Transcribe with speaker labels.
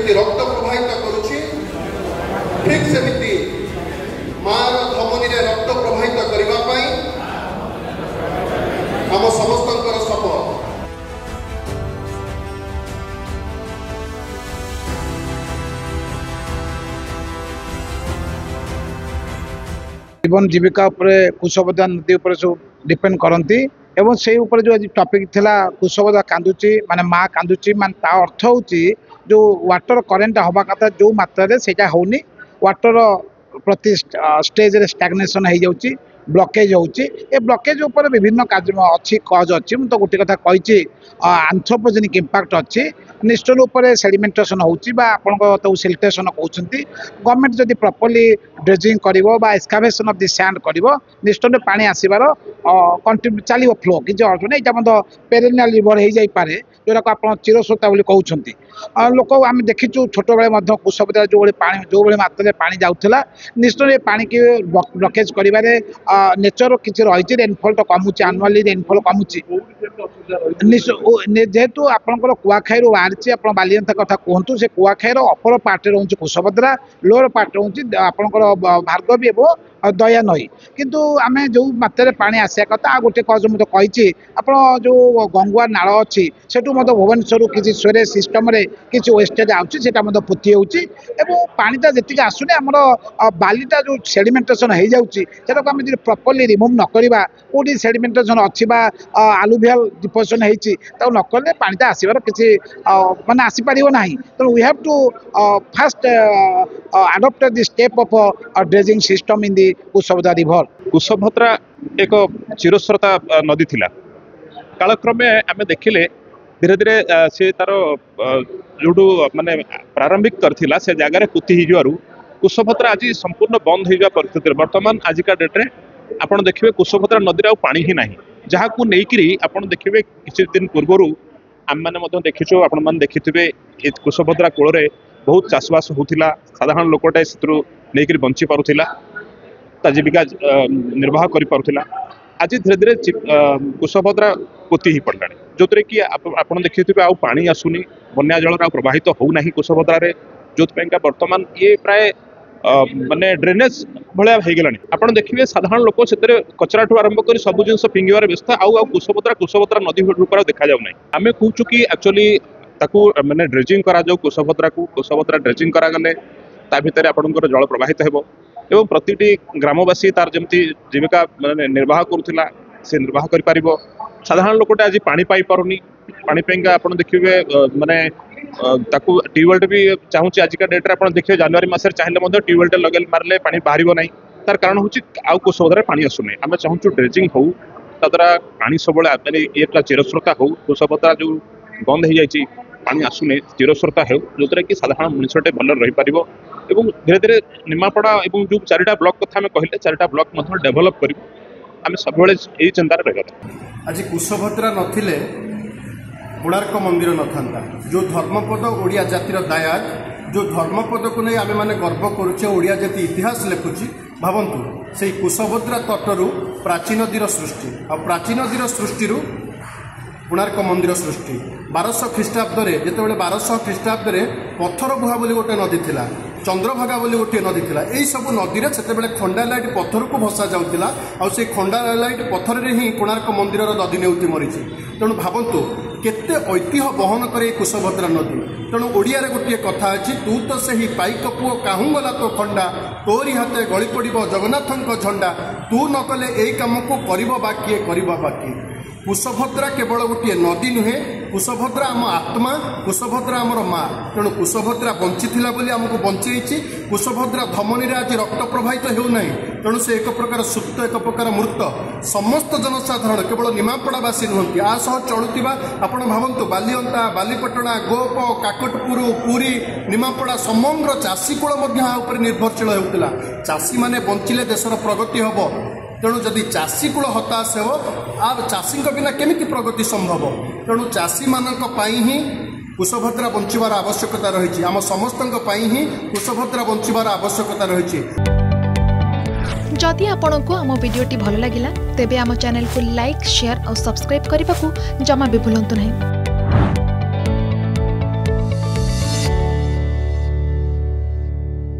Speaker 1: जमी रक्त प्रवाहित करुच्ची ठीक सेमिति मार धमनी रे रक्त प्रवाहित करने आम समस्त शपथ।
Speaker 2: जीवन जीविका कुशभद्रा नदी सब डिपेंड करती एवं से ऊपर जो आज टॉपिक थिला कुशभद्रा कांदुची माने माँ कांदुची माने ता अर्थ होची जो वाटर करेंट हवा कथा जो मात्रा रे सेटा होनी वाटर प्रति स्टेज रे स्टैग्नेशन हो जाउची ब्लॉकेज होची ए ब्लॉकेज ऊपर विभिन्न कार्य अच्छी कज अच्छी तो गोटे कथा कही एंथ्रोपोजेनिक इंपैक्ट अच्छी निश्चल उपर सेडिमेंटेशन होची बा आपन तो सिल्टेशन कहउछंती गवर्नमेंट जदि प्रॉपर्ली ड्रेजिंग करिवो बा एक्सकावेशन ऑफ द सैंड करिवो निश्चल पानी आसीबार कंटिन्यू चलिवो फ्लो कि जो अर्थ नै एटा मत पेरेनियल रिवर हो जाई पारे जोरा को आपन चिरस्रोता बोली कहउछंती लोक आम देखीचु छोट बेले कुशभद्रा जो भाई मात्रा पानी जाऊला निश्चय पानी की ब्लॉकेज करिबारे नेचर किसी रही रेनफल तो कमुची आनुआली रेनफल कमुची जेहेतु आपंकर कुआखाई बाहरी आप बालियंता कथा कहतु से कुआखाई अपर पार्ट रोचे कुशभद्रा लोअर पार्ट रोचे आपंकर भार्गवी एवं दया नई किंतु आम जो मात्रा पानी आसा कथा गोटे कज मुझे कही आप जो गंगुआ नाल अच्छी सेठू मत भुवनेश्वर किसी स्वेरेज सिस्टम किसी वेस्टेज आउची पोती होची पानीटा जी आसुनी आमर बालीटा जो सेडिमेंटेशन हो जाऊँगी आम प्रॉपर्ली रिमूव न करवा कौटी सेडिमेंटेशन अच्छी आलुभियल डिपोजिशन होती नकले पानीटा आसबार किसी माने आसीपर ना तेणु we have to fast adopt the step of dredging system in the Kushabhadra river.
Speaker 3: Kushabhadra एक चिरस्रोता नदी थिला कालक्रमे आम देखिले धीरे धीरे से तार जो माने प्रारंभिक करथिला से जगह पुती हिजवारु कुशभद्रा आज संपूर्ण बंद हो परिस्थिति बर्तमान आजिका डेट्रे आपड़ देखिए कुशभद्रा नदी आउ पानी ही नहीं जहाँ को लेकिन आपड़ देखिए किसी दिन पूर्वर आम मैंने देखीचु आपण मैंने देखिथे कुशभद्रा कूल बहुत चाषबास होता साधारण लोकटे से बंची पारुला जीविका निर्वाह कर आज धीरे धीरे कुशभद्रा पोती ही पड़ा जो कि आप देखिए आउ पानी आसुनी बन्या जल प्रवाहित होना कुशभद्रा जो बर्तमान ये प्राय माने ड्रेनेज भाया हो गलानी आप देखिए साधारण लोक से कचरा ठू आरंभ कर सब जिन फिंगार व्यस्त आउ कुशभद्रा नदी रूप देखा जाऊना आम कहूँ कि एक्चुअली ताकू माने ड्रेजिंग करा जाऊ कुशभद्रा ड्रेजिंग करागले ता भितर आपंकर जल प्रवाहित हो एवं प्रति ग्रामवासी तार जमी जीविका माने निर्वाह करुला से निर्वाह कर साधारण लोकटे आज पानी पाई पारुनी पानी पाइंका आप देखिए माने ताकू ट्यूबवेल भी चाहूँगी आजिका डेट्रे आप देखिए जनवरी मस चाहिए ट्यूबवेल लगे मारे पानी बाहर ना तार कारण हूँ आउ कुशभद्रा पानी आसुना आम चाहूँ ड्रेजिंग हो द्वारा पानी सब ये चिरस्रोता हो कुशभद्रा जो बंद हो जाए पानी आसुने चिरस्रोता हो जो कि साधारण मनुष्यटे भल रहीपर एवं धीरे धीरे निमापड़ा और जो चारिटा ब्लॉक कथा कहले चारिटा ब्लॉक डेभलप कर सब यही चिंतार रहा।
Speaker 4: आज कुशभद्रा नथिले कोणार्क मंदिर न था जो धर्मपद ओडिया जातिर दायाद जो धर्मपद को नहीं आम मैंने गर्व करुचे ओडिया जाति इतिहास लिखुची भावंतु से कुशभद्रा तटरू प्राचीन नदीर सृष्टि आ प्राचीन नदीर सृष्टि कोणार्क मंदिर सृष्टि 1200 ख्रीष्टाब्द जो 1200 ख्रीष्टाब्द पत्थर बुहा बोली गोटे नदी थिला चंद्रभागा बोली गोटे नदी थिला यही सब नदी में से खंडालाइट पत्थर को भसा जाऊला आ से खंडालाइट पत्थर ही कोणार्क मंदिर नदी नेउती मरी तेणु भावंतु केते ऐतिह्य बहन करे कुशभद्रा नदी तेणु ओडिया गोटे कथा अच्छी तू तो से पाइक पुओ काहू गला तो खंडा तोरी हाथे गली पड़ जगन्नाथ झंडा तू न कले यही कम को कर बाकी कुशभद्रा केवल गोटे नदी नुहे कुशभद्रा आम आत्मा कुशभद्रा आमर माँ तेणु कुशभद्रा बंची बोली आमको बंचे कुशभद्रा धमनी आज रक्त प्रवाहित होना तेणु से एक प्रकार सुप्त एक प्रकार मृत समस्त जनसाधारण केवल निमापड़ावासी नुहति आ सह चलुवा आपण भावतु बालियंता बालीपटना गोप काकटपुर पुरी निमापड़ा समग्र चाषी कूल निर्भरशील होता चाषी मैंने बंचिले देशर प्रगति हम तेणु जदि चाषी कूल हताश हो आ चाषी बिना केमिति प्रगति संभव तेणु चाषी मानक पाई ही कुशभद्रा बंचार आवश्यकता रही आम समस्त ही कुशभद्रा बंचार आवश्यकता रही।
Speaker 5: जदि आपंक आम भिडी भल लगा तेब आम चैनल को लाइक शेयर और सब्सक्राइब करने को जमा भी भूलु नहीं।